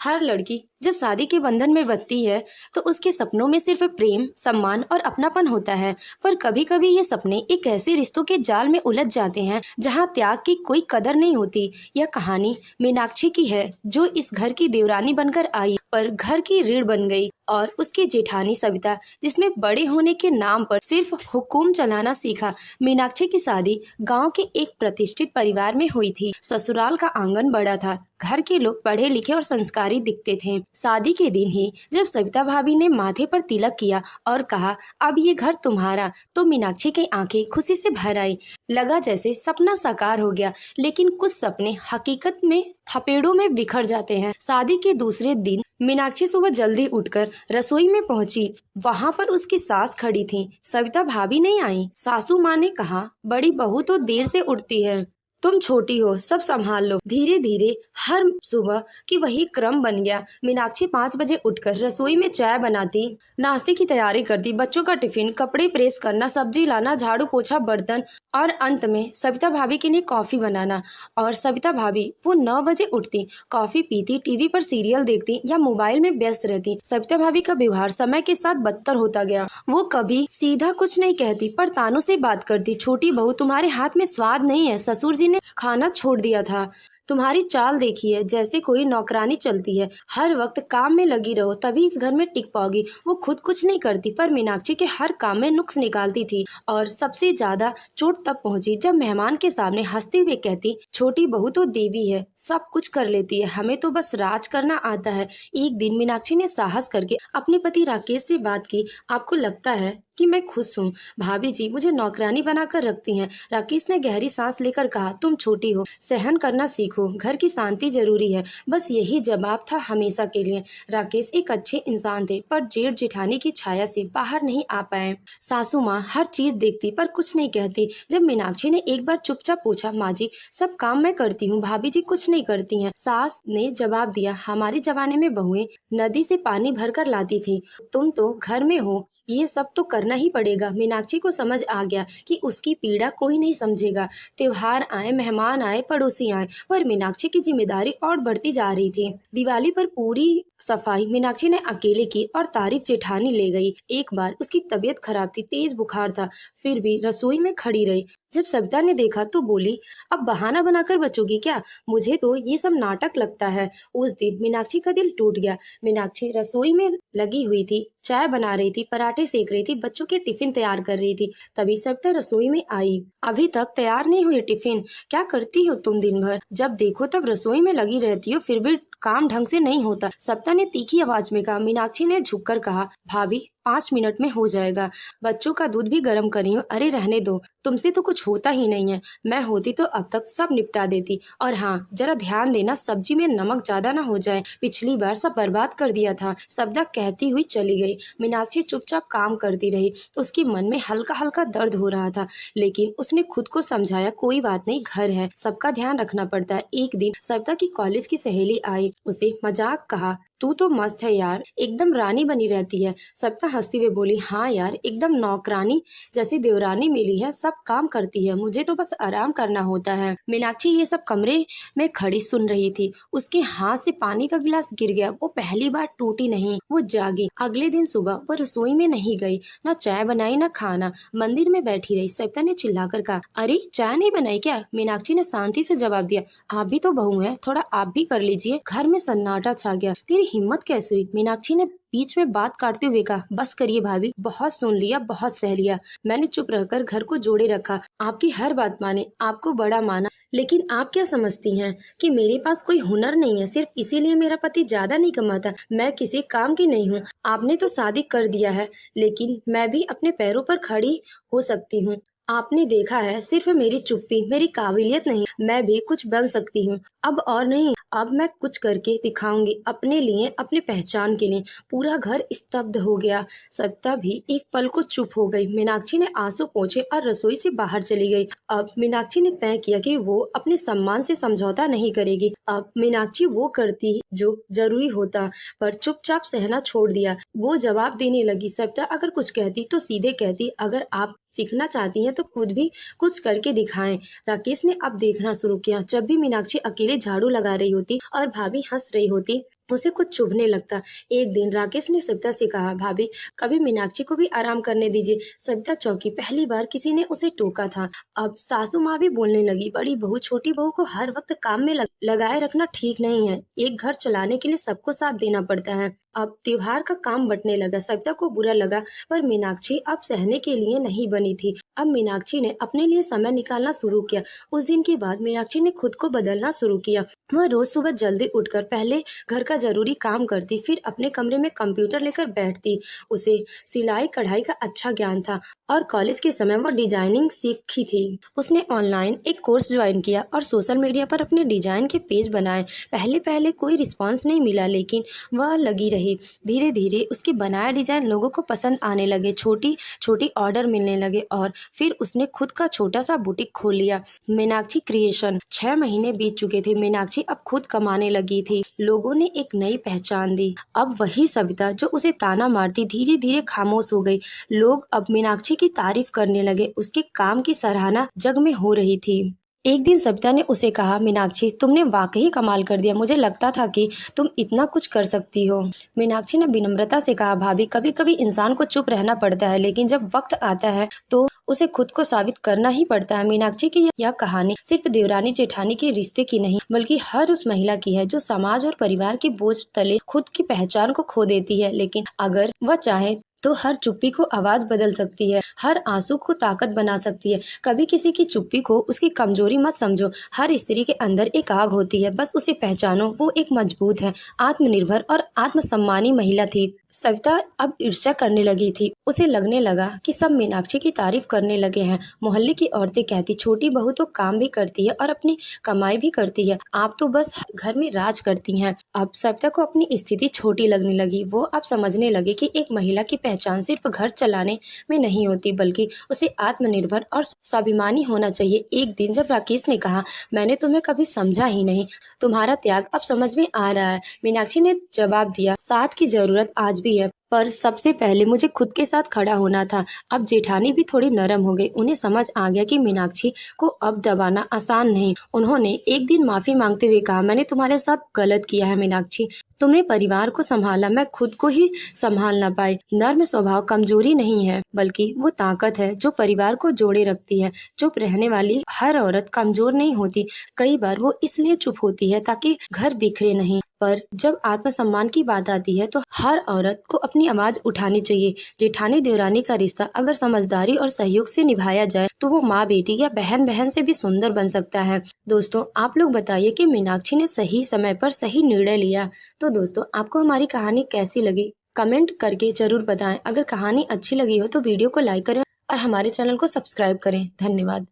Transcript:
हर लड़की जब शादी के बंधन में बंधती है तो उसके सपनों में सिर्फ प्रेम, सम्मान और अपनापन होता है। पर कभी कभी ये सपने एक ऐसे रिश्तों के जाल में उलझ जाते हैं जहां त्याग की कोई कदर नहीं होती। यह कहानी मीनाक्षी की है, जो इस घर की देवरानी बनकर आई पर घर की रीढ़ बन गई, और उसकी जेठानी सविता, जिसमें बड़े होने के नाम पर सिर्फ हुक्म चलाना सीखा। मीनाक्षी की शादी गांव के एक प्रतिष्ठित परिवार में हुई थी। ससुराल का आंगन बड़ा था, घर के लोग पढ़े लिखे और संस्कारी दिखते थे। शादी के दिन ही जब सविता भाभी ने माथे पर तिलक किया और कहा, अब ये घर तुम्हारा, तो मीनाक्षी की आंखें खुशी से भर आई। लगा जैसे सपना साकार हो गया। लेकिन कुछ सपने हकीकत में थपेड़ों में बिखर जाते हैं। शादी के दूसरे दिन मीनाक्षी सुबह जल्दी उठकर रसोई में पहुंची। वहां पर उसकी सास खड़ी थी। सविता भाभी नहीं आई। सासू माँ ने कहा, बड़ी बहू तो देर से उठती है, तुम छोटी हो, सब संभाल लो। धीरे धीरे हर सुबह की वही क्रम बन गया। मीनाक्षी 5 बजे उठकर रसोई में चाय बनाती, नाश्ते की तैयारी करती, बच्चों का टिफिन, कपड़े प्रेस करना, सब्जी लाना, झाड़ू पोछा, बर्तन, और अंत में सविता भाभी के लिए कॉफी बनाना। और सविता भाभी वो 9 बजे उठती, कॉफी पीती, टीवी पर सीरियल देखती या मोबाइल में व्यस्त रहती। सविता भाभी का व्यवहार समय के साथ बदतर होता गया। वो कभी सीधा कुछ नहीं कहती पर तानों से बात करती। छोटी बहू, तुम्हारे हाथ में स्वाद नहीं है, ससुर जी ने खाना छोड़ दिया था। तुम्हारी चाल देखी है, जैसे कोई नौकरानी चलती है। हर वक्त काम में लगी रहो, तभी इस घर में टिक पाओगी। वो खुद कुछ नहीं करती पर मीनाक्षी के हर काम में नुक्स निकालती थी। और सबसे ज्यादा चोट तब पहुंची जब मेहमान के सामने हंसते हुए कहती, छोटी बहू तो देवी है, सब कुछ कर लेती है, हमें तो बस राज करना आता है। एक दिन मीनाक्षी ने साहस करके अपने पति राकेश से बात की, आपको लगता है कि मैं खुश हूँ? भाभी जी मुझे नौकरानी बनाकर रखती हैं। राकेश ने गहरी सांस लेकर कहा, तुम छोटी हो, सहन करना सीखो, घर की शांति जरूरी है। बस यही जवाब था हमेशा के लिए। राकेश एक अच्छे इंसान थे पर जेठ जेठानी की छाया से बाहर नहीं आ पाए। सासू माँ हर चीज देखती पर कुछ नहीं कहती। जब मीनाक्षी ने एक बार चुपचाप पूछा, माँ जी सब काम मैं करती हूँ, भाभी जी कुछ नहीं करती हैं, सास ने जवाब दिया, हमारे जमाने में बहुएं नदी से पानी भरकर लाती थी, तुम तो घर में हो, ये सब तो करना ही पड़ेगा। मीनाक्षी को समझ आ गया कि उसकी पीड़ा कोई नहीं समझेगा। त्योहार आए, मेहमान आए, पड़ोसी आए, पर मीनाक्षी की जिम्मेदारी और बढ़ती जा रही थी। दिवाली पर पूरी सफाई मीनाक्षी ने अकेले की और तारीफ जेठानी ले गई। एक बार उसकी तबीयत खराब थी, तेज बुखार था, फिर भी रसोई में खड़ी रही। जब सविता ने देखा तो बोली, अब बहाना बनाकर बचोगी क्या? मुझे तो ये सब नाटक लगता है। उस दिन मीनाक्षी का दिल टूट गया। मीनाक्षी रसोई में लगी हुई थी, चाय बना रही थी, पराठे सेक रही थी, बच्चों के टिफिन तैयार कर रही थी। तभी सविता रसोई में आई। अभी तक तैयार नहीं हुए टिफिन? क्या करती हो तुम दिन भर? जब देखो तब रसोई में लगी रहती हो, फिर भी काम ढंग से नहीं होता। सविता ने तीखी आवाज में कहा। मीनाक्षी ने झुककर कहा, भाभी 5 मिनट में हो जाएगा, बच्चों का दूध भी गर्म कर रही हूँ। अरे रहने दो, तुमसे तो कुछ होता ही नहीं है, मैं होती तो अब तक सब निपटा देती। और हाँ, जरा ध्यान देना सब्जी में नमक ज्यादा ना हो जाए, पिछली बार सब बर्बाद कर दिया था। सविता कहती हुई चली गई। मीनाक्षी चुपचाप काम करती रही। उसके मन में हल्का हल्का दर्द हो रहा था, लेकिन उसने खुद को समझाया, कोई बात नहीं, घर है, सबका ध्यान रखना पड़ता है। एक दिन सविता की कॉलेज की सहेली आई, उसे मजाक कहा, तू तो मस्त है यार, एकदम रानी बनी रहती है। सविता हंसती हुई बोली, हाँ यार, एकदम नौकरानी जैसी देवरानी मिली है, सब काम करती है, मुझे तो बस आराम करना होता है। मीनाक्षी ये सब कमरे में खड़ी सुन रही थी। उसके हाथ से पानी का गिलास गिर गया। वो पहली बार टूटी नहीं, वो जागी। अगले दिन सुबह वो रसोई में नहीं गई, ना चाय बनाई ना खाना, मंदिर में बैठी रही। सविता ने चिल्लाकर कहा, अरे चाय नहीं बनाई क्या? मीनाक्षी ने शांति से जवाब दिया, आप भी तो बहू हैं, थोड़ा आप भी कर लीजिए। घर में सन्नाटा छा गया। तेरी हिम्मत कैसे हुई? मीनाक्षी ने बीच में बात काटते हुए कहा, बस करिए भाभी, बहुत सुन लिया, बहुत सह लिया, मैंने चुप रहकर घर को जोड़े रखा, आपकी हर बात माने, आपको बड़ा माना, लेकिन आप क्या समझती हैं कि मेरे पास कोई हुनर नहीं है, सिर्फ इसीलिए मेरा पति ज्यादा नहीं कमाता? मैं किसी काम की नहीं हूँ। आपने तो शादी कर दिया है, लेकिन मैं भी अपने पैरों पर खड़ी हो सकती हूँ। आपने देखा है, सिर्फ मेरी चुप्पी मेरी काबिलियत नहीं, मैं भी कुछ बन सकती हूँ। अब और नहीं, अब मैं कुछ करके दिखाऊंगी, अपने लिए, अपने पहचान के लिए। पूरा घर स्तब्ध हो गया। सविता भी एक पल को चुप हो गई। मीनाक्षी ने आंसू पोंछे और रसोई से बाहर चली गई। अब मीनाक्षी ने तय किया कि वो अपने सम्मान से समझौता नहीं करेगी। अब मीनाक्षी वो करती जो जरूरी होता, पर चुपचाप सहना छोड़ दिया। वो जवाब देने लगी, सविता अगर कुछ कहती तो सीधे कहती, अगर आप सीखना चाहती हैं तो खुद भी कुछ करके दिखाएं। राकेश ने अब देखना शुरू किया। जब भी मीनाक्षी अकेले झाड़ू लगा रही होती और भाभी हंस रही होती, उसे कुछ चुभने लगता। एक दिन राकेश ने सविता से कहा, भाभी कभी मीनाक्षी को भी आराम करने दीजिए। सविता चौंकी, पहली बार किसी ने उसे टोका था। अब सासू माँ भी बोलने लगी, बड़ी बहू छोटी बहू को हर वक्त काम में लगाए रखना ठीक नहीं है। एक घर चलाने के लिए सबको साथ देना पड़ता है। अब त्योहार का काम बंटने लगा। सविता को बुरा लगा, पर मीनाक्षी अब सहने के लिए नहीं बनी थी। अब मीनाक्षी ने अपने लिए समय निकालना शुरू किया। उस दिन के बाद मीनाक्षी ने खुद को बदलना शुरू किया। वह रोज सुबह जल्दी उठकर पहले घर का जरूरी काम करती, फिर अपने कमरे में कंप्यूटर लेकर बैठती। उसे सिलाई कढ़ाई का अच्छा ज्ञान था और कॉलेज के समय वो डिजाइनिंग सीखी थी। उसने ऑनलाइन एक कोर्स ज्वाइन किया और सोशल मीडिया पर अपने डिजाइन के पेज बनाए। पहले पहले कोई रिस्पांस नहीं मिला, लेकिन वह लगी रही। धीरे धीरे उसके बनाए डिजाइन लोगों को पसंद आने लगे। छोटी छोटी ऑर्डर मिलने लगे और फिर उसने खुद का छोटा सा बुटीक खोल लिया, मीनाक्षी क्रिएशन। 6 महीने बीत चुके थे। मीनाक्षी अब खुद कमाने लगी थी। लोगों ने एक नई पहचान दी। अब वही सविता जो उसे ताना मारती धीरे धीरे खामोश हो गई। लोग अब मीनाक्षी की तारीफ करने लगे। उसके काम की सराहना जग में हो रही थी। एक दिन सविता ने उसे कहा, मीनाक्षी तुमने वाकई कमाल कर दिया। मुझे लगता था कि तुम इतना कुछ कर सकती हो। मीनाक्षी ने विनम्रता से कहा, भाभी कभी कभी इंसान को चुप रहना पड़ता है, लेकिन जब वक्त आता है तो उसे खुद को साबित करना ही पड़ता है। मीनाक्षी की यह कहानी सिर्फ देवरानी जेठानी के रिश्ते की नहीं, बल्कि हर उस महिला की है जो समाज और परिवार के बोझ तले खुद की पहचान को खो देती है। लेकिन अगर वह चाहे तो हर चुप्पी को आवाज बदल सकती है, हर आंसू को ताकत बना सकती है। कभी किसी की चुप्पी को उसकी कमजोरी मत समझो। हर स्त्री के अंदर एक आग होती है, बस उसे पहचानो। वो एक मजबूत है, आत्मनिर्भर और आत्मसम्मानी महिला थी। सविता अब ईर्ष्या करने लगी थी। उसे लगने लगा कि सब मीनाक्षी की तारीफ करने लगे हैं। मोहल्ले की औरतें कहती, छोटी बहू तो काम भी करती है और अपनी कमाई भी करती है, आप तो बस घर में राज करती हैं। अब सविता को अपनी स्थिति छोटी लगने लगी। वो अब समझने लगे कि एक महिला की पहचान सिर्फ घर चलाने में नहीं होती, बल्कि उसे आत्मनिर्भर और स्वाभिमानी होना चाहिए। एक दिन जब राकेश ने कहा, मैंने तुम्हें कभी समझा ही नहीं, तुम्हारा त्याग अब समझ में आ रहा है, मीनाक्षी ने जवाब दिया, साथ की जरूरत आज भी है, पर सबसे पहले मुझे खुद के साथ खड़ा होना था। अब जेठानी भी थोड़ी नरम हो गई। उन्हें समझ आ गया कि मीनाक्षी को अब दबाना आसान नहीं। उन्होंने एक दिन माफी मांगते हुए कहा, मैंने तुम्हारे साथ गलत किया है मीनाक्षी। तुमने परिवार को संभाला, मैं खुद को ही संभाल ना पाई। नर्म स्वभाव कमजोरी नहीं है, बल्कि वो ताकत है जो परिवार को जोड़े रखती है। चुप रहने वाली हर औरत कमजोर नहीं होती। कई बार वो इसलिए चुप होती है ताकि घर बिखरे नहीं। पर जब आत्मसम्मान की बात आती है तो हर औरत को अपनी आवाज उठानी चाहिए। जेठानी देवरानी का रिश्ता अगर समझदारी और सहयोग से निभाया जाए तो वो माँ बेटी या बहन बहन से भी सुंदर बन सकता है। दोस्तों, आप लोग बताइए कि मीनाक्षी ने सही समय पर सही निर्णय लिया। तो दोस्तों, आपको हमारी कहानी कैसी लगी? कमेंट करके जरूर बताएं। अगर कहानी अच्छी लगी हो तो वीडियो को लाइक करें और हमारे चैनल को सब्सक्राइब करें। धन्यवाद।